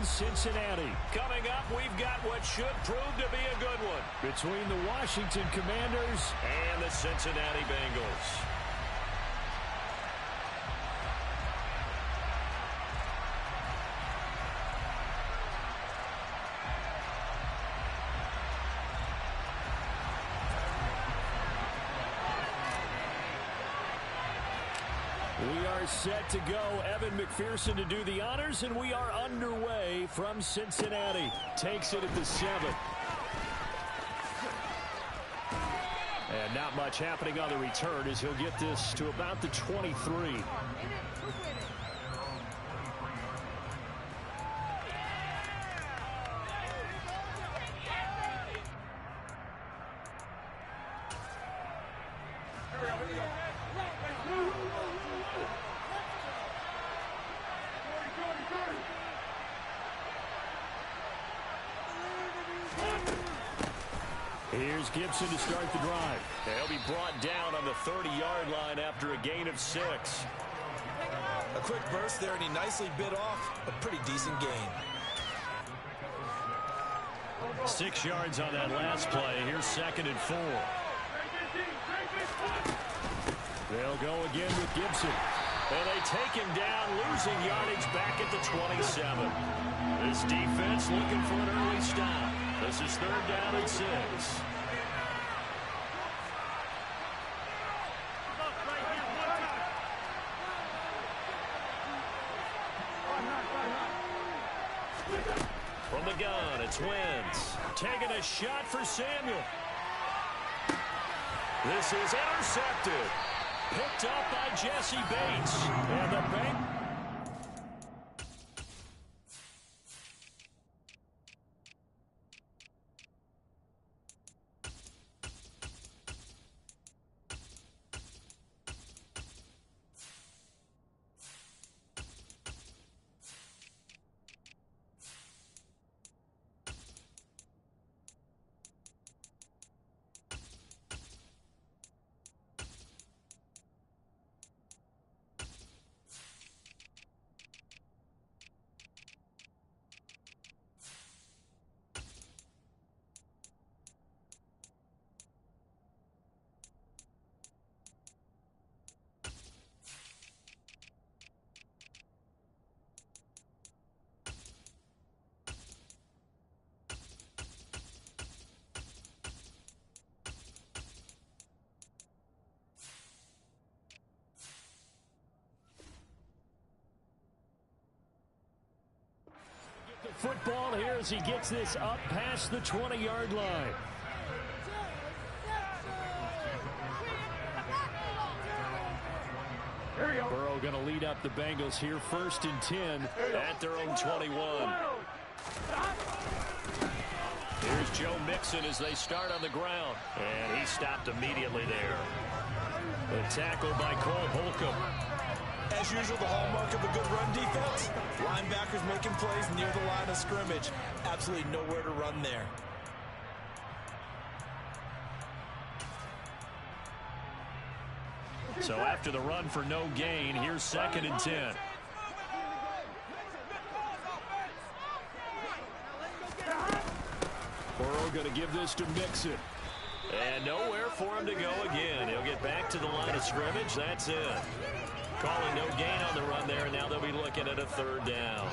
in Cincinnati. Coming up, we've got what should prove to be a good one Between the Washington Commanders and the Cincinnati Bengals. We are set to go. Evan McPherson to do the honors, and we are underway from Cincinnati. Takes it at the 7. And not much happening on the return as he'll get this to about the 23. Here's Gibson to start the drive. They'll be brought down on the 30-yard line after a gain of 6. A quick burst there, and he nicely bit off a pretty decent gain. 6 yards on that last play. Here's 2nd and 4. They'll go again with Gibson. And they take him down, losing yardage back at the 27. This defense looking for an early stop. This is 3rd down and 6. From the gun, it's Wentz. Taking a shot for Samuel. This is intercepted. Picked up by Jesse Bates. And the Bengals. Football here as he gets this up past the 20-yard line. Burrow going to lead up the Bengals here, 1st and 10 at their own 21. Here's Joe Mixon as they start on the ground. And he stopped immediately there. The tackle by Cole Holcomb. As usual, the hallmark of a good run defense. Linebackers making plays near the line of scrimmage. Absolutely nowhere to run there. So after the run for no gain, here's 2nd and 10. Burrow going to give this to Mixon. And nowhere for him to go again. He'll get back to the line of scrimmage. That's it. Calling no gain on the run there, and now they'll be looking at a 3rd down.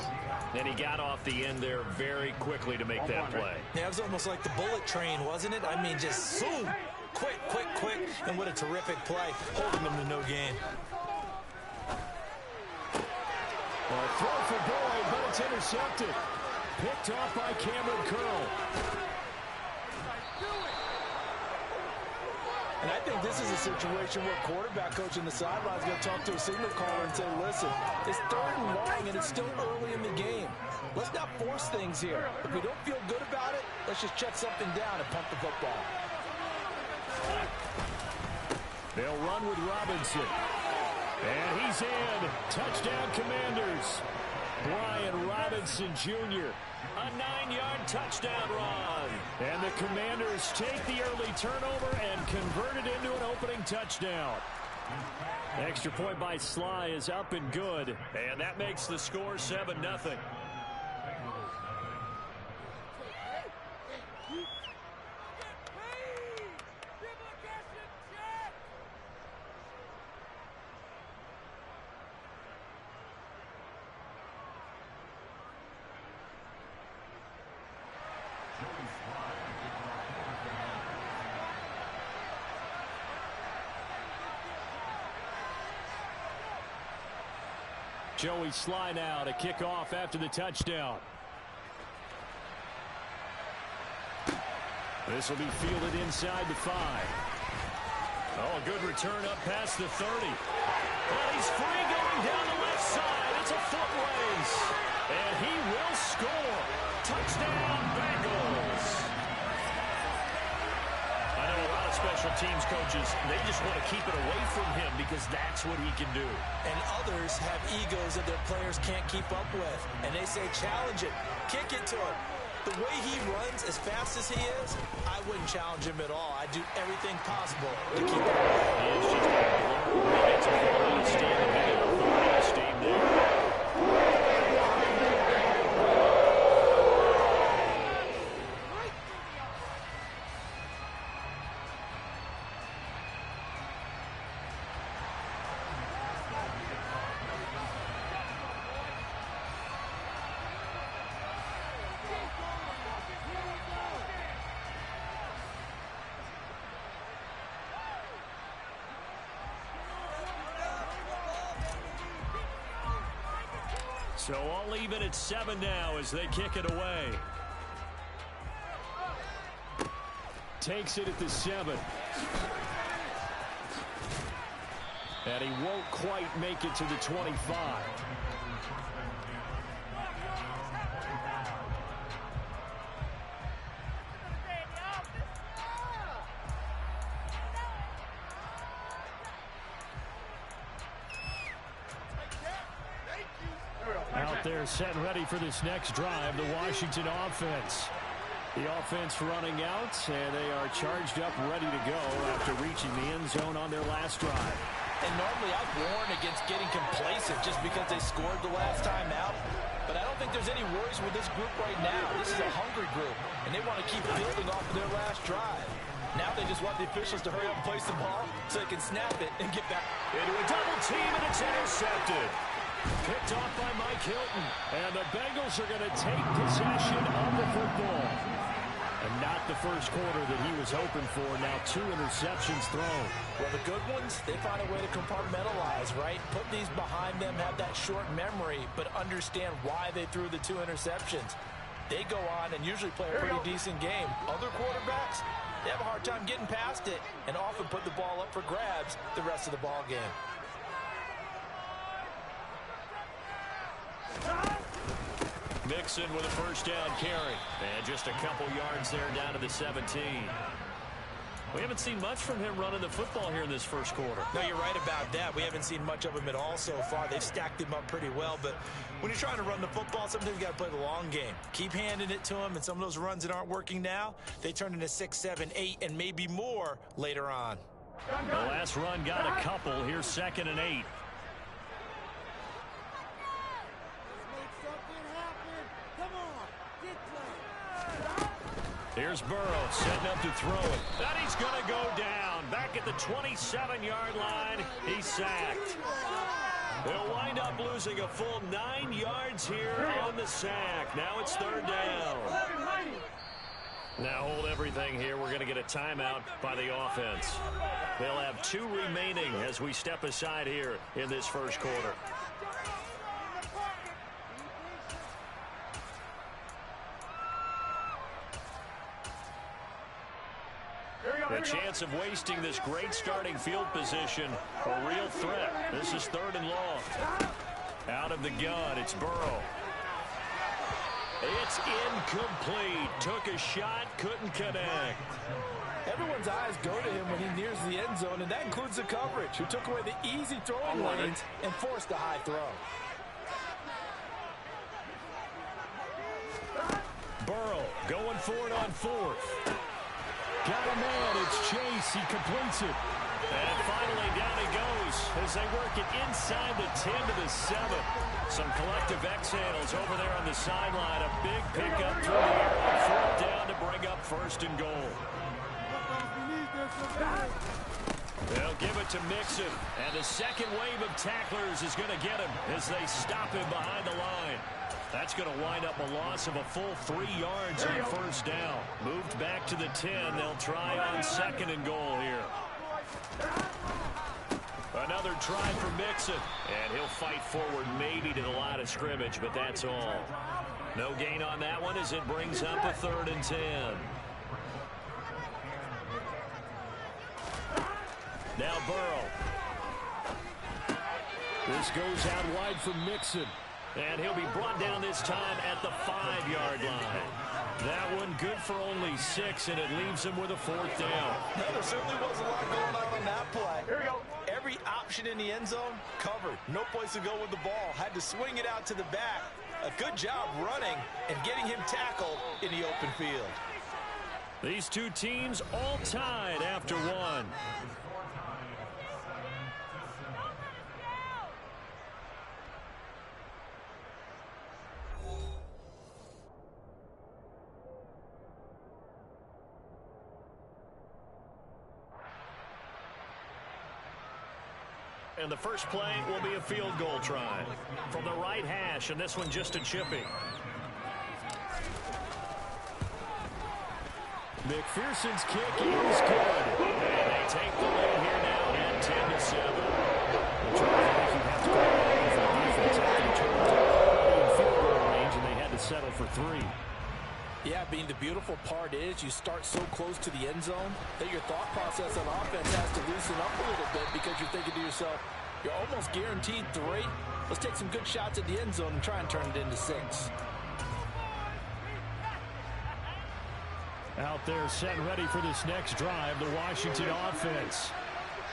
And he got off the end there very quickly to make that play. Yeah, it was almost like the bullet train, wasn't it? I mean, just zoom. Quick, quick, quick. And what a terrific play, holding them to no gain. A throw for Boyd, but it's intercepted. Picked off by Cameron Curl. And I think this is a situation where quarterback coach in the sideline is going to talk to a signal caller and say, listen, it's 3rd and long and it's still early in the game. Let's not force things here. If we don't feel good about it, let's just check something down and pump the football. They'll run with Robinson. And he's in. Touchdown, Commanders. Brian Robinson Jr. A 9-yard touchdown run. And the Commanders take the early turnover and convert it into an opening touchdown. Extra point by Sly is up and good. And that makes the score 7-0. Joey Sly now to kick off after the touchdown. This will be fielded inside the 5. Oh, a good return up past the 30. And he's free going down the left side. It's a foot race. And he will score. Touchdown, Bengals. I know a lot of special teams coaches, they just want to keep it away from him because that's what he can do. And others have egos that their players can't keep up with. And they say, challenge it. Kick it to him. The way he runs as fast as he is, I wouldn't challenge him at all. I'd do everything possible to keep him away. It's just a steam there. Steam there. So all even at 7 now as they kick it away. Takes it at the 7. And he won't quite make it to the 25. Out there set and ready for this next drive, the Washington offense. The offense running out, and they are charged up, ready to go after reaching the end zone on their last drive. And normally I'd warn against getting complacent just because they scored the last time out. But I don't think there's any worries with this group right now. This is a hungry group, and they want to keep building off of their last drive. Now they just want the officials to hurry up and place the ball so they can snap it and get back. Into a double team, and it's intercepted. Picked off by Mike Hilton. And the Bengals are going to take possession of the football. And not the first quarter that he was hoping for. Now 2 interceptions thrown. Well, the good ones, they find a way to compartmentalize, right? Put these behind them, have that short memory, but understand why they threw the 2 interceptions. They go on and usually play a pretty decent game. Other quarterbacks, they have a hard time getting past it and often put the ball up for grabs the rest of the ball game. Mixon with a first down carry. And just a couple yards there down to the 17. We haven't seen much from him running the football here in this first quarter. No, you're right about that. We haven't seen much of him at all so far. They've stacked him up pretty well. But when you're trying to run the football, sometimes you got to play the long game. Keep handing it to him, and some of those runs that aren't working now, they turn into 6, 7, 8, and maybe more later on. The last run got a couple. Here's 2nd and 8. Here's Burrow setting up to throw it. And he's going to go down. Back at the 27-yard line, he's sacked. They'll wind up losing a full 9 yards here on the sack. Now it's 3rd down. Now hold everything here. We're going to get a timeout by the offense. They'll have 2 remaining as we step aside here in this first quarter. The chance of wasting this great starting field position, a real threat. This is 3rd and long. Out of the gun, it's Burrow. It's incomplete. Took a shot, couldn't connect. Everyone's eyes go to him when he nears the end zone, and that includes the coverage, who took away the easy throwing lanes and forced a high throw. Burrow going for it on 4th. Got a man, it's Chase, he completes it. And finally down he goes as they work it inside the 10 to the 7. Some collective exhales over there on the sideline. A big pickup through the air on 4th down to bring up 1st and goal. They'll give it to Mixon. And the second wave of tacklers is going to get him as they stop him behind the line. That's going to wind up a loss of a full 3 yards on 1st down. Moved back to the 10. They'll try on 2nd and goal here. Another third try for Mixon. And he'll fight forward maybe to the line of scrimmage, but that's all. No gain on that one as it brings up a 3rd and 10. Now Burrow. This goes out wide for Mixon. And he'll be brought down this time at the 5-yard line. That one good for only 6, and it leaves him with a 4th down. No, there certainly was a lot going on that play. Here we go. Every option in the end zone covered. No place to go with the ball. Had to swing it out to the back. A good job running and getting him tackled in the open field. These two teams all tied after one. And the first play will be a field goal try from the right hash, and this one just a chipping. McPherson's kick is good. And they take the lead here now at 10-7. The Chargers actually have to call it for the defense after the turnover in field goal range, and they had to settle for 3. Yeah, the beautiful part is you start so close to the end zone that your thought process on offense has to loosen up a little bit because you're thinking to yourself, you're almost guaranteed 3. Let's take some good shots at the end zone and try and turn it into 6. Out there set and ready for this next drive, the Washington offense.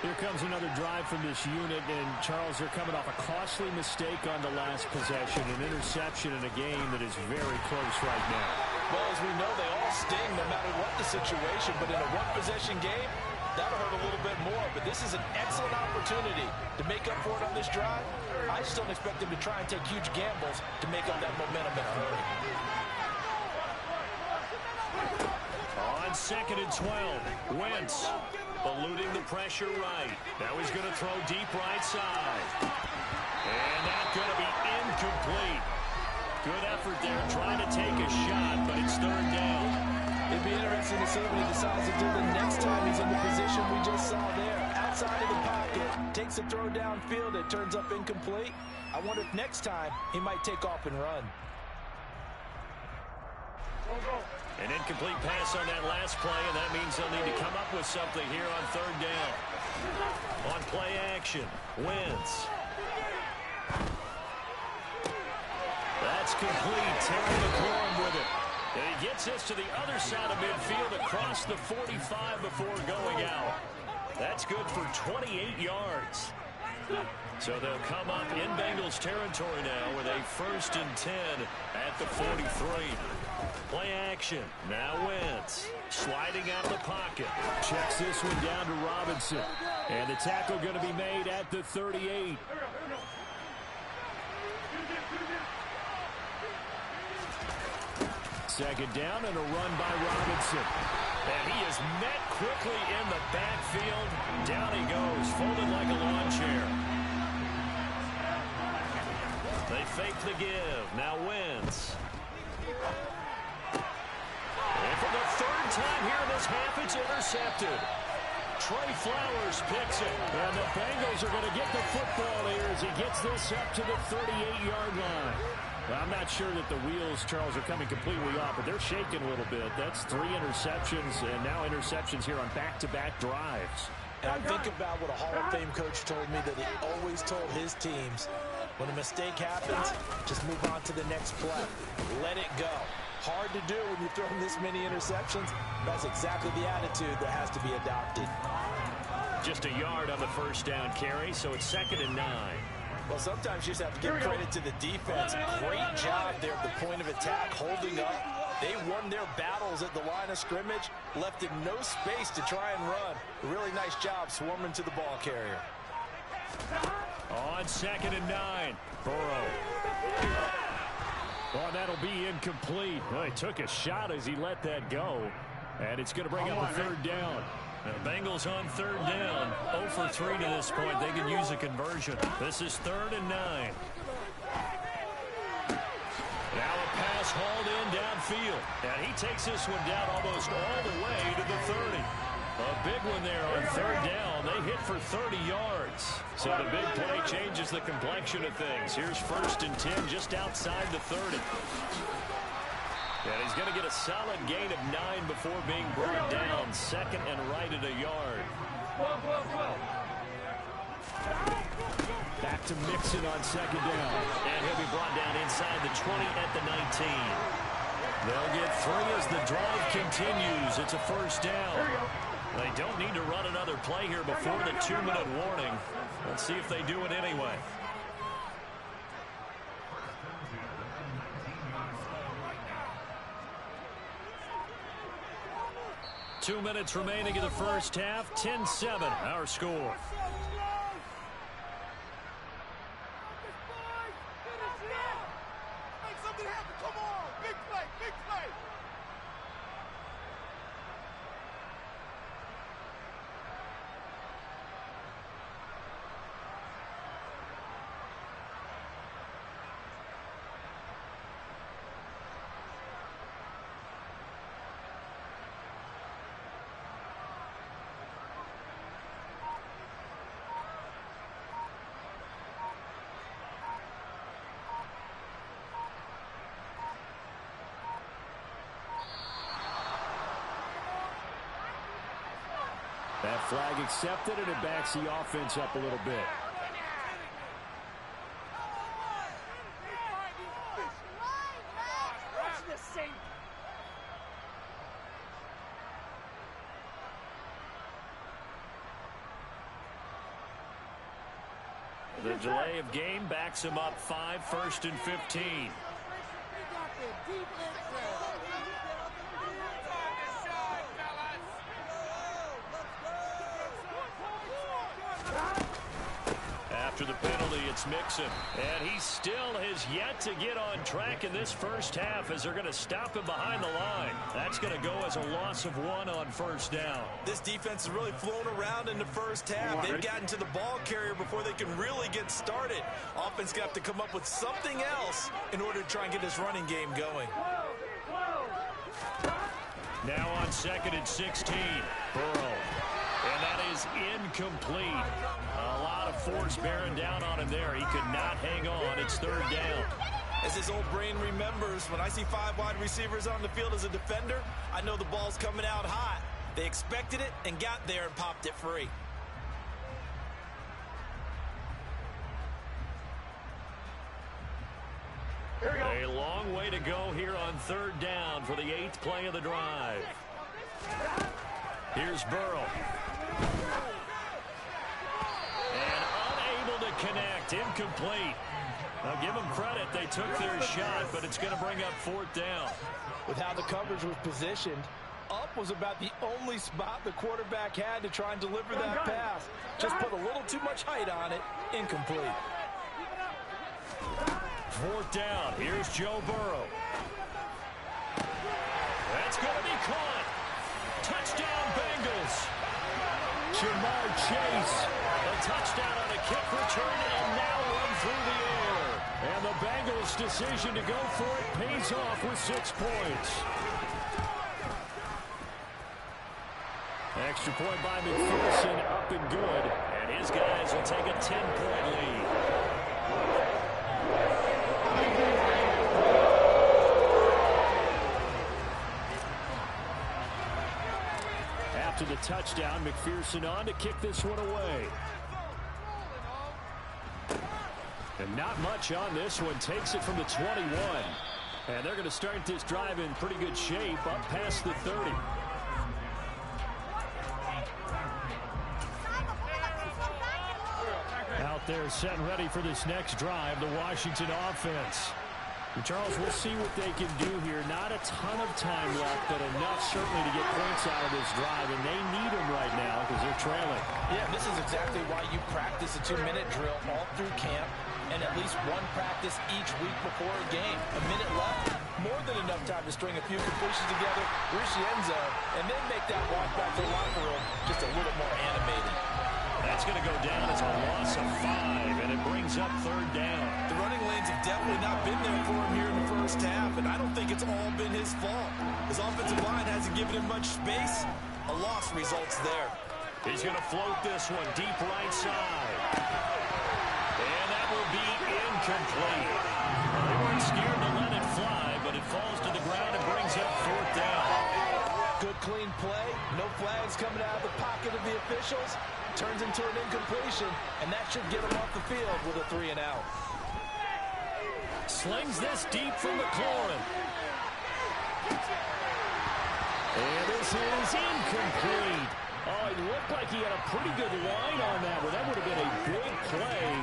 Here comes another drive from this unit, and Charles, they're coming off a costly mistake on the last possession, an interception in a game that is very close right now. Well, as we know, they all sting no matter what the situation, but in a one-possession game, that'll hurt a little bit more. But this is an excellent opportunity to make up for it on this drive. I just don't expect them to try and take huge gambles to make up that momentum in a hurry. On 2nd and 12, Wentz eluding the pressure right. Now he's going to throw deep right side. And that's going to be incomplete. Good effort there trying to take a shot, but it's 3rd down. It'd be interesting to see what he decides to do the next time he's in the position we just saw there. Outside of the pocket, takes a throw downfield, it turns up incomplete. I wonder if next time he might take off and run. An incomplete pass on that last play, and that means they'll need to come up with something here on 3rd down. On play action, Wentz. That's complete. Terry McLaurin with it. And he gets this to the other side of midfield across the 45 before going out. That's good for 28 yards. So they'll come up in Bengals territory now with a 1st and 10 at the 43. Play action. Now Wentz sliding out the pocket. Checks this one down to Robinson. And the tackle going to be made at the 38. Second down and a run by Robinson. And he is met quickly in the backfield. Down he goes, folded like a lawn chair. They fake the give. Now Wentz. And for the 3rd time here in this half, it's intercepted. Trey Flowers picks it. And the Bengals are going to get the football here as he gets this up to the 38-yard line. Well, I'm not sure that the wheels, Charles, are coming completely off, but they're shaking a little bit. That's 3 interceptions, and now interceptions here on back-to-back drives. And I think about what a Hall of Fame coach told me that he always told his teams, when a mistake happens, just move on to the next play. Let it go. Hard to do when you're throwing this many interceptions. That's exactly the attitude that has to be adopted. Just a yard on the 1st down carry, so it's 2nd and 9. Well, sometimes you just have to give credit to the defense. Great job there at the point of attack, holding up. They won their battles at the line of scrimmage, left in no space to try and run. A really nice job swarming to the ball carrier. On 2nd and 9, Burrow. Oh, that'll be incomplete. Well, he took a shot as he let that go. And it's going to bring up a 3rd down. The Bengals on 3rd down. 0 for 3 to this point. They could use a conversion. This is 3rd and 9. Now a pass hauled in downfield. And he takes this one down almost all the way to the 30. A big one there on third down. They hit for 30 yards. So the big play changes the complexion of things. Here's 1st and 10 just outside the 30. And he's going to get a solid gain of 9 before being brought down. 2nd and right at a yard. Back to Mixon on 2nd down. And he'll be brought down inside the 20 at the 19. They'll get 3 as the drive continues. It's a 1st down. They don't need to run another play here before the 2-minute warning. Let's see if they do it anyway. Two minutes remaining in the first half. 10-7, our score. That flag accepted, and it backs the offense up a little bit. The delay of game backs him up 5, 1st and 15. After the penalty, it's Mixon. And he still has yet to get on track in this first half as they're going to stop him behind the line. That's going to go as a loss of 1 on 1st down. This defense has really flown around in the first half. They've gotten to the ball carrier before they can really get started. Offense got to come up with something else in order to try and get this running game going. Now on 2nd and 16, Burrow. And that is incomplete. A lot of force bearing down on him there. He could not hang on. It's 3rd down. As his old brain remembers, when I see 5 wide receivers on the field as a defender, I know the ball's coming out hot. They expected it and got there and popped it free. A long way to go here on 3rd down for the 8th play of the drive. Here's Burrow. And unable to connect. Incomplete. Now give them credit. They took their shot, but it's going to bring up 4th down. With how the coverage was positioned, up was about the only spot the quarterback had to try and deliver that pass. Just put a little too much height on it. Incomplete. 4th down. Here's Joe Burrow. That's going to be caught. Touchdown, Bengals. Jamar Chase. A touchdown on a kick return and now run through the air. And the Bengals' decision to go for it pays off with 6 points. Extra point by McPherson, up and good. And his guys will take a 10-point lead. After the touchdown, McPherson on to kick this one away. And not much on this one. Takes it from the 21. And they're going to start this drive in pretty good shape up past the 30. Out there set and ready for this next drive, the Washington offense. And Charles, we'll see what they can do here. Not a ton of time left, but enough certainly to get points out of this drive, and they need them right now because they're trailing. Yeah, this is exactly why you practice a 2-minute drill all through camp and at least one practice each week before a game. A minute left, more than enough time to string a few completions together, reach the end zone, and then make that walk back to the locker room just a little more animated. That's going to go down as a loss of 5, and it brings up 3rd down. The running lanes have definitely not been there for him here in the first half, and I don't think it's all been his fault. His offensive line hasn't given him much space, a loss results there. He's going to float this one deep right side. And that will be incomplete. Well, they weren't scared to let it fly, but it falls to the ground and brings up 4th down. Good clean play. No flags coming out of the pocket of the officials. Turns into an incompletion, and that should get him off the field with a 3 and out. Slings this deep from McLaurin. And this is incomplete. Oh, it looked like he had a pretty good line on that one. That would have been a big play,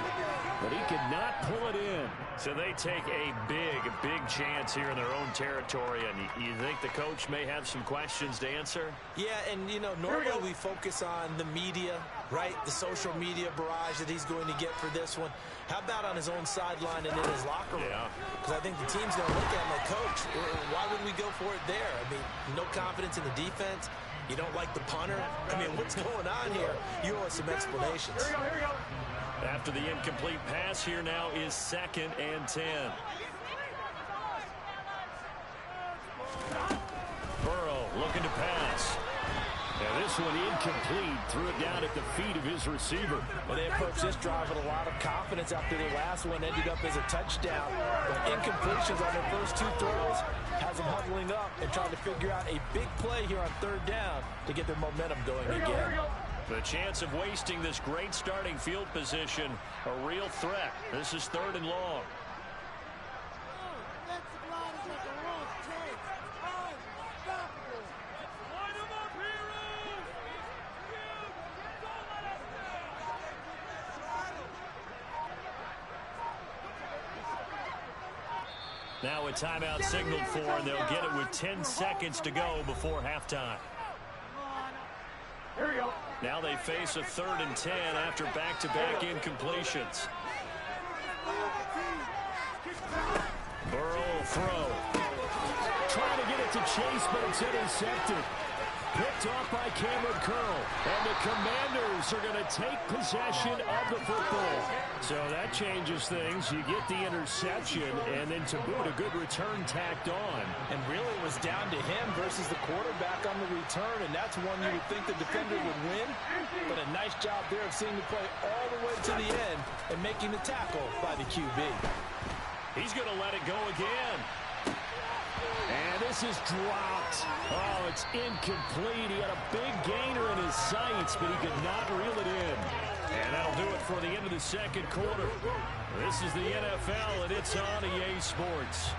but he could not pull it in. So they take a big chance here in their own territory, and you think the coach may have some questions to answer? Yeah, and, you know, normally we focus on the media, right? The social media barrage that he's going to get for this one. How about on his own sideline and in his locker room? Because I think the team's going to look at him like, Coach, why would we go for it there? I mean, no confidence in the defense. You don't like the punter? I mean, what's going on here? You owe us some explanations. Here we go. After the incomplete pass, here now is 2nd and 10. Burrow looking to pass. And this one incomplete. Threw it down at the feet of his receiver. Well, they approached this drive with a lot of confidence after their last one ended up as a touchdown. But incompletions on their first 2 throws has them huddling up and trying to figure out a big play here on 3rd down to get their momentum going again. The chance of wasting this great starting field position, a real threat. This is 3rd and long. Now a timeout signaled for, and they'll get it with 10 seconds to go before halftime. Here we go. Now they face a 3rd and 10 after back-to-back incompletions. Burrow will throw. Trying to get it to Chase, but it's intercepted. Picked off by Cameron Curl. And the Commanders are going to take possession of the football. So that changes things. You get the interception, and then to boot, a good return tacked on. And really it was down to him versus the quarterback on the return, and that's one you would think the defender would win. But a nice job there of seeing the play all the way to the end and making the tackle by the QB. He's going to let it go again. And this is dropped. Oh, it's incomplete. He had a big gainer in his sights, but he could not reel it in. And that'll do it for the end of the 2nd quarter. This is the NFL, and it's on EA Sports.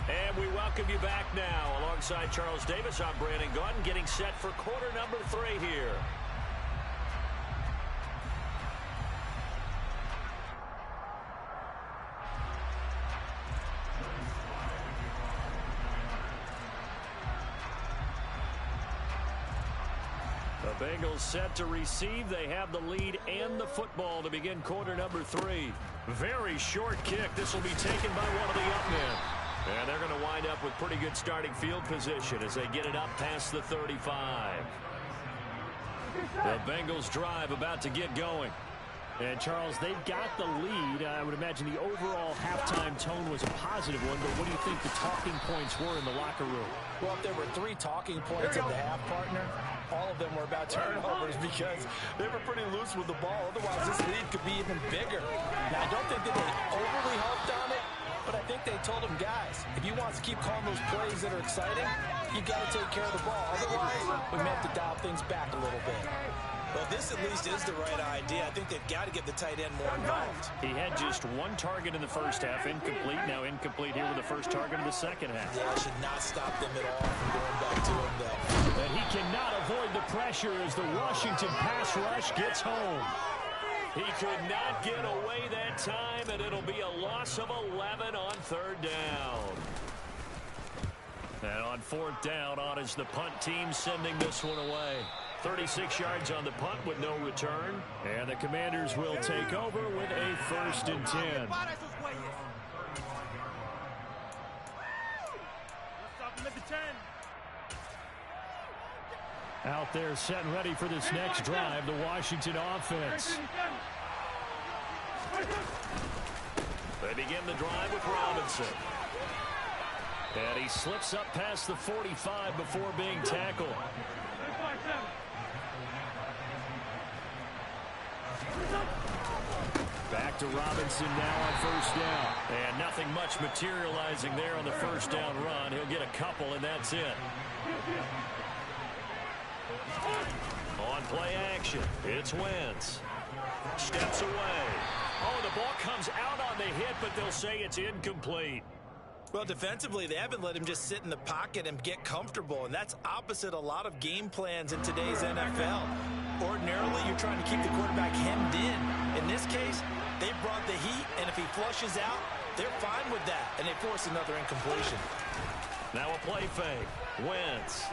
And we welcome you back now. Alongside Charles Davis, I'm Brandon Gaudin, getting set for quarter number 3 here. The Bengals set to receive. They have the lead and the football to begin quarter number 3. Very short kick. This will be taken by one of the up men. And they're going to wind up with pretty good starting field position as they get it up past the 35. The Bengals drive about to get going. And, Charles, they've got the lead. I would imagine the overall halftime tone was a positive one, but what do you think the talking points were in the locker room? Well, if there were 3 talking points in the half, partner, all of them were about turnovers because they were pretty loose with the ball. Otherwise, this lead could be even bigger. Now, I don't think that they overly harped on it, but I think they told them, guys, if you want to keep calling those plays that are exciting, you got to take care of the ball. Otherwise, we may have to dial things back a little bit. Well, this at least is the right idea. I think they've got to get the tight end more involved. He had just 1 target in the first half, incomplete. Now incomplete here with the first target in the second half. Yeah, should not stop them at all from going back to him, though. And he cannot avoid the pressure as the Washington pass rush gets home. He could not get away that time, and it'll be a loss of 11 on 3rd down. And on 4th down, on is the punt team sending this one away. 36 yards on the punt with no return. And the Commanders will take over with a 1st and 10. Out there set and ready for this next drive, the Washington offense. They begin the drive with Robinson. And he slips up past the 45 before being tackled. Back to Robinson now on first down. And nothing much materializing there on the first down run. He'll get a couple, and that's it. On play action, it's Wentz. Steps away. Oh, the ball comes out on the hit, but they'll say it's incomplete. Well, defensively, they haven't let him just sit in the pocket and get comfortable, and that's opposite a lot of game plans in today's NFL. Ordinarily, you're trying to keep the quarterback hemmed in. In this case, they brought the heat, and if he flushes out, they're fine with that, and they force another incompletion. Now a play fake. Wentz.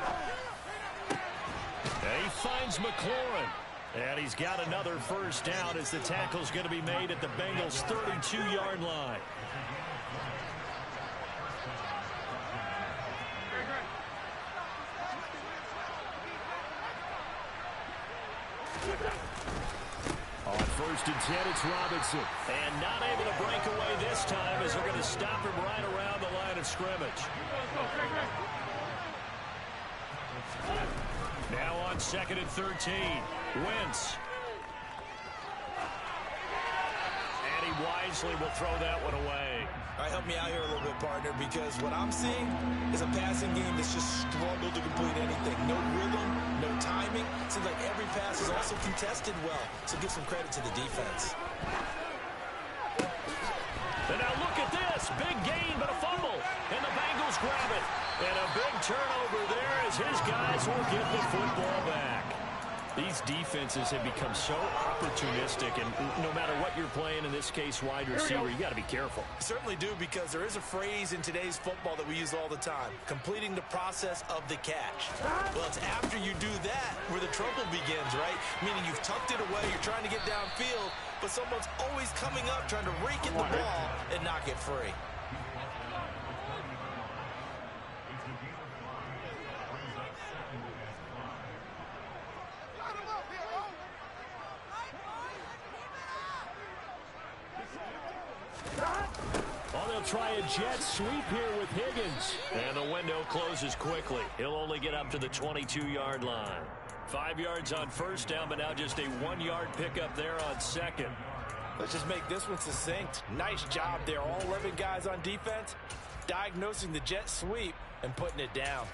And he finds McLaurin. And he's got another first down as the tackle's going to be made at the Bengals' 32-yard line. On first and 10, it's Robinson. And not able to break away this time as they're going to stop him right around the line of scrimmage. Now on second and 13, Wentz. And he wisely will throw that one away. All right, help me out here a little bit, partner, because what I'm seeing is a passing game that's just struggled to complete anything. No rhythm, no timing. Seems like every pass is also contested well, so give some credit to the defense. And now look at this. Big gain, but a fumble. And the Bengals grab it. And a big turnover there as his guys will get the football back. These defenses have become so opportunistic, and no matter what you're playing, in this case wide receiver, you got to be careful. Certainly do, because there is a phrase in today's football that we use all the time: completing the process of the catch. Well, it's after you do that where the trouble begins, right? Meaning you've tucked it away, you're trying to get downfield, but someone's always coming up trying to rake in the ball and knock it free. Try a jet sweep here with Higgins. And the window closes quickly. He'll only get up to the 22-yard line. 5 yards on first down, but now just a 1-yard pickup there on second. Let's just make this one succinct. Nice job there. All 11 guys on defense diagnosing the jet sweep and putting it down.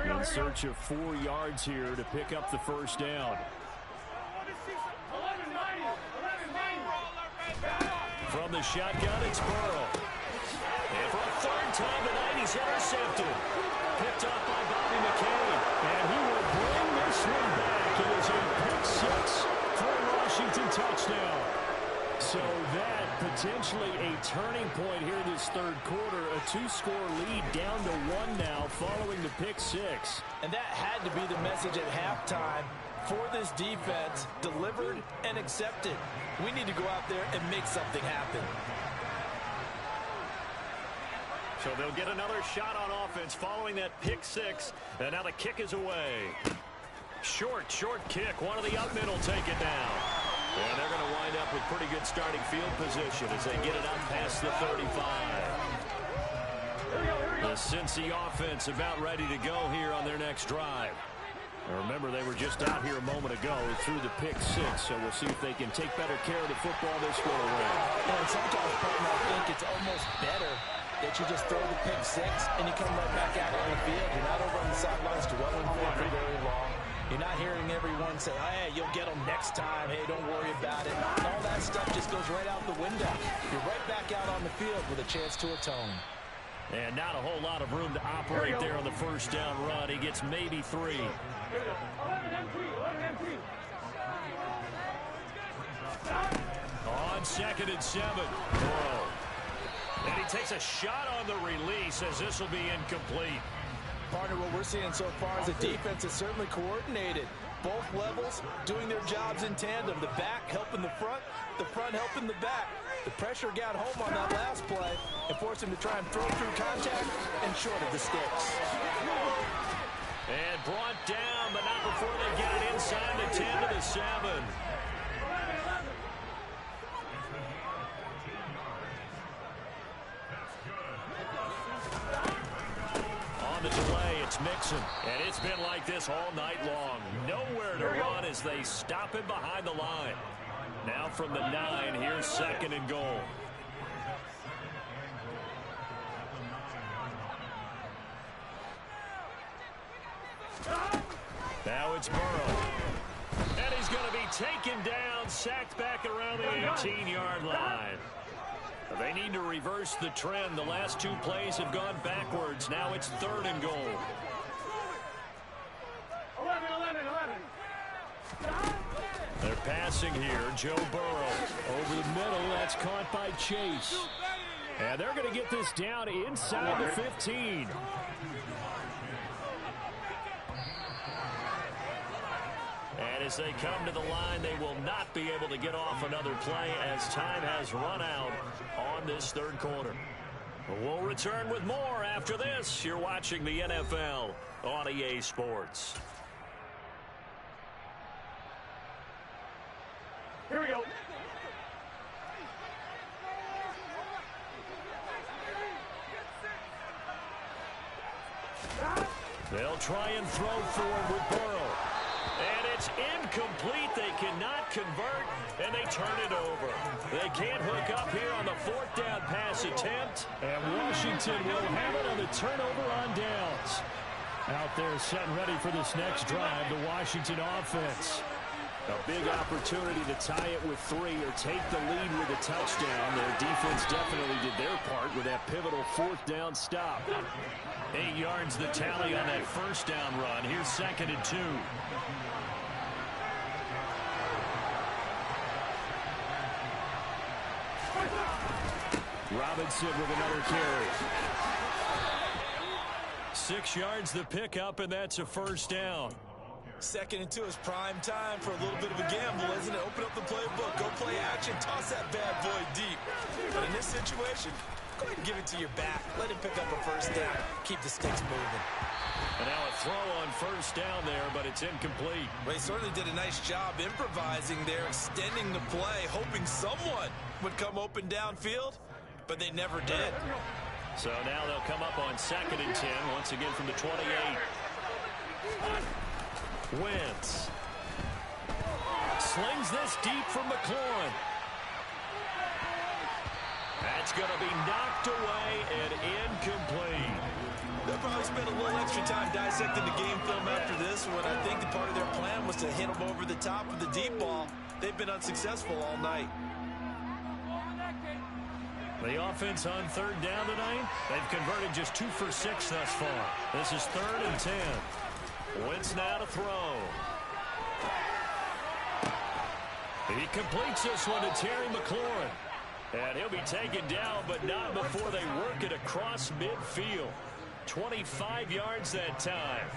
In search of 4 yards here to pick up the first down. From the shotgun, it's Burrow. And for a third time tonight, he's intercepted. Picked off by Bobby McCain. And he will bring this one back. It is a pick-6 for a Washington touchdown. So that potentially a turning point here this third quarter. A 2-score lead down to 1 now following the pick-6. And that had to be the message at halftime for this defense. Delivered and accepted. We need to go out there and make something happen. So they'll get another shot on offense following that pick-6. And now the kick is away. Short kick. One of the up men will take it down. And they're going to wind up with pretty good starting field position as they get it up past the 35. The Cincy offense about ready to go here on their next drive. Now remember, they were just out here a moment ago through the pick-6, so we'll see if they can take better care of the football this go around. And sometimes, partner, I think it's almost better that you just throw the pick-6 and you come right back out on the field. You're not over on the sidelines dwelling for very long. You're not hearing everyone say, hey, you'll get them next time. Hey, don't worry about it. And all that stuff just goes right out the window. You're right back out on the field with a chance to atone. And not a whole lot of room to operate there on the first down run. He gets maybe 3. On second and 7. Burrow. And he takes a shot on the release as this will be incomplete. Partner, what we're seeing so far is the defense is certainly coordinated. both levels doing their jobs in tandem. The back helping the front helping the back. The pressure got home on that last play and forced him to try and throw through contact and short of the sticks. And brought down, but not before they get it inside the 10 to the 7. On the delay, it's Mixon. And it's been like this all night long. Nowhere to run as they stop him behind the line. Now from the 9, here's 2nd and goal. Now it's Burrow. And he's going to be taken down, sacked back around the 18-yard line. They need to reverse the trend. The last 2 plays have gone backwards. Now it's 3rd and goal. 11. They're passing here. Joe Burrow over the middle. That's caught by Chase. And they're going to get this down inside the 15. And as they come to the line, they will not be able to get off another play as time has run out on this 3rd quarter. We'll return with more after this. You're watching the NFL on EA Sports. Here we go. They'll try and throw forward with Burrow. And it's incomplete. They cannot convert, and they turn it over. They can't hook up here on the 4th down pass attempt. And Washington will have it on the turnover on downs. Out there set and ready for this next drive, the Washington offense. A big opportunity to tie it with 3 or take the lead with a touchdown. Their defense definitely did their part with that pivotal 4th down stop. 8 yards the tally on that 1st down run. Here's 2nd and 2. Robinson with another carry. 6 yards the pickup, and that's a 1st down. 2nd and 2 is prime time for a little bit of a gamble, isn't it? Open up the playbook, go play action, toss that bad boy deep. But in this situation, go ahead and give it to your back. Let him pick up a 1st down. Keep the sticks moving. And now a throw on 1st down there, but it's incomplete. Well, he certainly did a nice job improvising there, extending the play, hoping someone would come open downfield, but they never did. So now they'll come up on 2nd and 10, once again from the 28. Wentz slings this deep from McLaurin. That's going to be knocked away and incomplete. They'll probably spend a little extra time dissecting the game film after this one. I think the part of their plan was to hit them over the top of the deep ball. They've been unsuccessful all night. The offense on 3rd down tonight, they've converted just 2 for 6 thus far. This is 3rd and 10. Wentz now to throw. He completes this one to Terry McLaurin. And he'll be taken down, but not before they work it across midfield. 25 yards that time.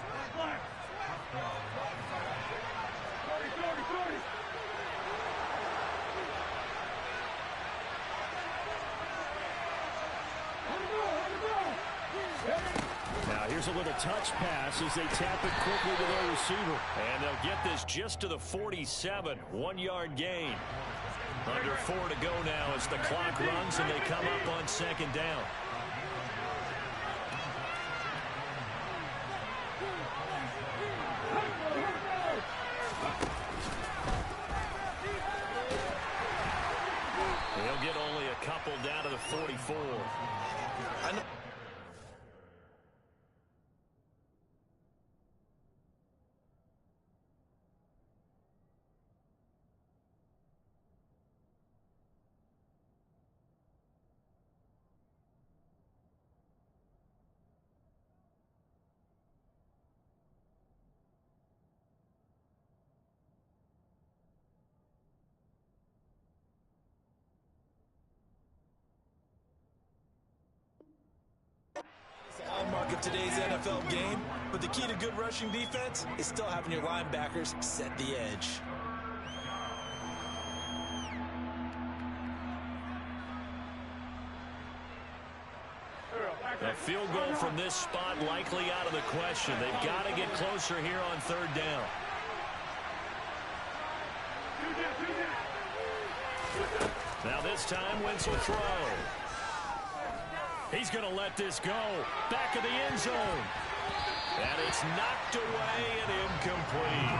Now here's a little touch pass as they tap it quickly to their receiver. And they'll get this just to the 47. 1-yard gain. Under 4 to go now as the clock runs and they come up on 2nd down. They'll get only a couple down to the 44. of today's NFL game, but the key to good rushing defense is still having your linebackers set the edge. A field goal from this spot likely out of the question. They've got to get closer here on third down. Now this time, Wentz will throw. He's going to let this go. Back of the end zone. And it's knocked away and incomplete.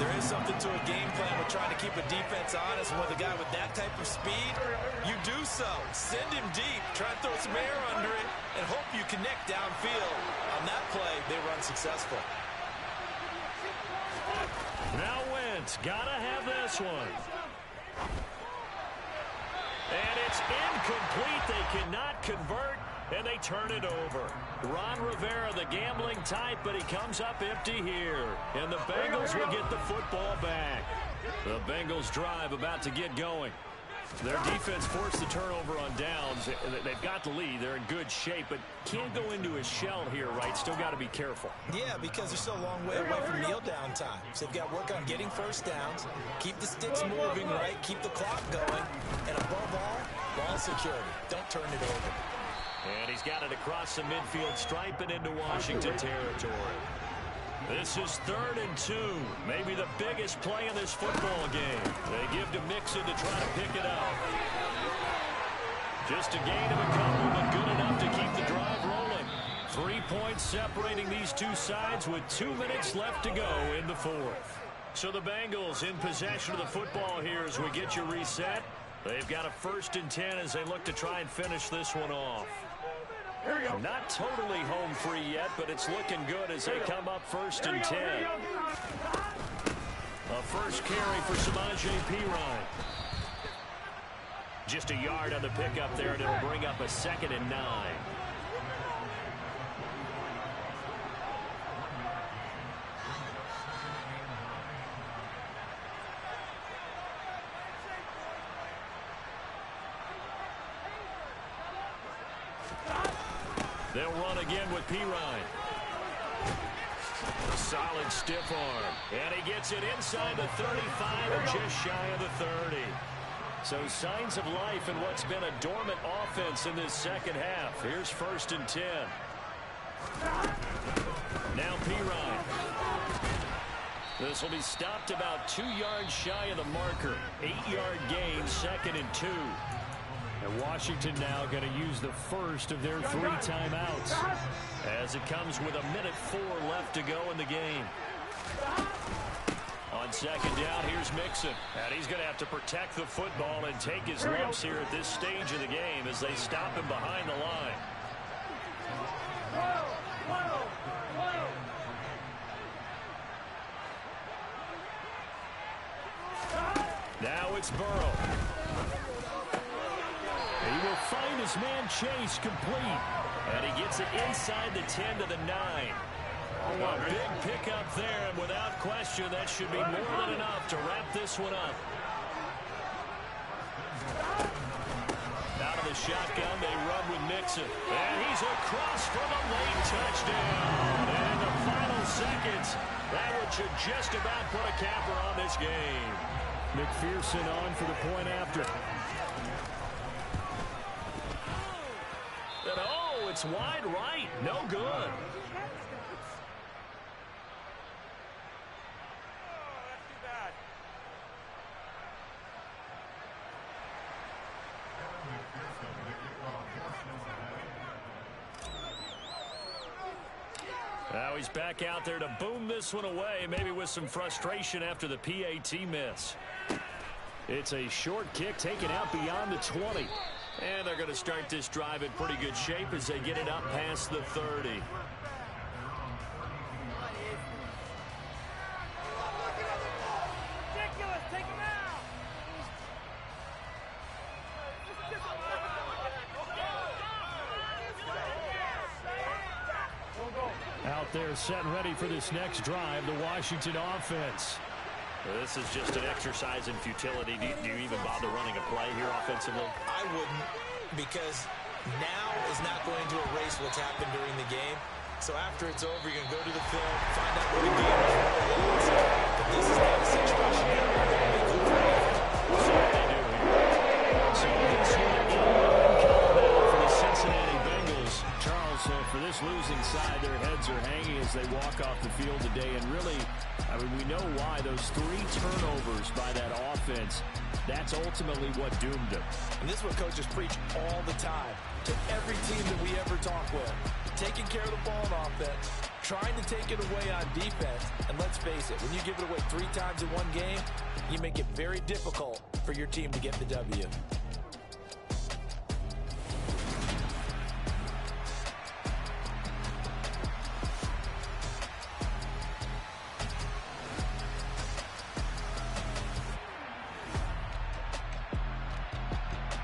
There is something to a game plan with trying to keep a defense honest, and with a guy with that type of speed, you do so. Send him deep, try and throw some air under it, and hope you connect downfield. On that play, they run successful. Now Wentz, gotta have this one. And it's incomplete. They cannot convert, and they turn it over. Ron Rivera, the gambling type, but he comes up empty here. And the Bengals will get the football back. The Bengals drive about to get going. Their defense forced the turnover on downs. They've got the lead. They're in good shape, but can't go into a shell here, right? Still got to be careful. Yeah, because they're still a long way away from kneel down time. So they've got to work on getting first downs, keep the sticks moving, right? Keep the clock going. And above all, ball security. Don't turn it over. And he's got it across the midfield stripe and into Washington territory. This is 3rd and 2. Maybe the biggest play in this football game. They give to Mixon to try to pick it up. Just a gain of a couple, but good enough to keep the drive rolling. 3 points separating these two sides with 2 minutes left to go in the 4th. So the Bengals in possession of the football here as we get you reset. They've got a 1st and 10 as they look to try and finish this one off. Not totally home free yet, but it's looking good as they come up 1st and 10. A first carry for Samaje Perine. Just a yard on the pickup there, and it'll bring up a 2nd and 9. They'll run again with Perine. A solid stiff arm. And he gets it inside the 35 and just shy of the 30. So signs of life in what's been a dormant offense in this second half. Here's 1st and 10. Now Perine. This will be stopped about 2 yards shy of the marker. 8-yard gain, 2nd and 2. And Washington now going to use the first of their 3 timeouts as it comes with 1:04 left to go in the game. On 2nd down, here's Mixon. And he's going to have to protect the football and take his lumps here at this stage of the game as they stop him behind the line. Now it's Burrow. He will find his man Chase complete. And he gets it inside the 10 to the 9. A big pickup there, and without question, that should be more than enough to wrap this one up. Out of the shotgun, they run with Mixon. And he's across for the late touchdown. And in the final seconds, that one should just about put a capper on this game. McPherson on for the point after. And oh, it's wide right. No good. Now he's back out there to boom this one away, maybe with some frustration after the PAT miss. It's a short kick taken out beyond the 20. And they're going to start this drive in pretty good shape as they get it up past the 30. Out there set and ready for this next drive, the Washington offense. This is just an exercise in futility. Do you even bother running a play here offensively? I wouldn't, because Now is not going to erase what's happened during the game. So after it's over, you're going to go to the film, find out where the game was. But this is not a situation here where they're going to go for it. So what they do here. So this one countdown for the Cincinnati Bengals. Charles, for this losing side, their heads are hanging as they walk off the field today. And really, I mean, we know why. Those 3 turnovers by that offense, that's ultimately what doomed them. And this is what coaches preach all the time to every team that we ever talk with. Taking care of the ball on offense, trying to take it away on defense. And let's face it, when you give it away 3 times in one game, you make it very difficult for your team to get the W.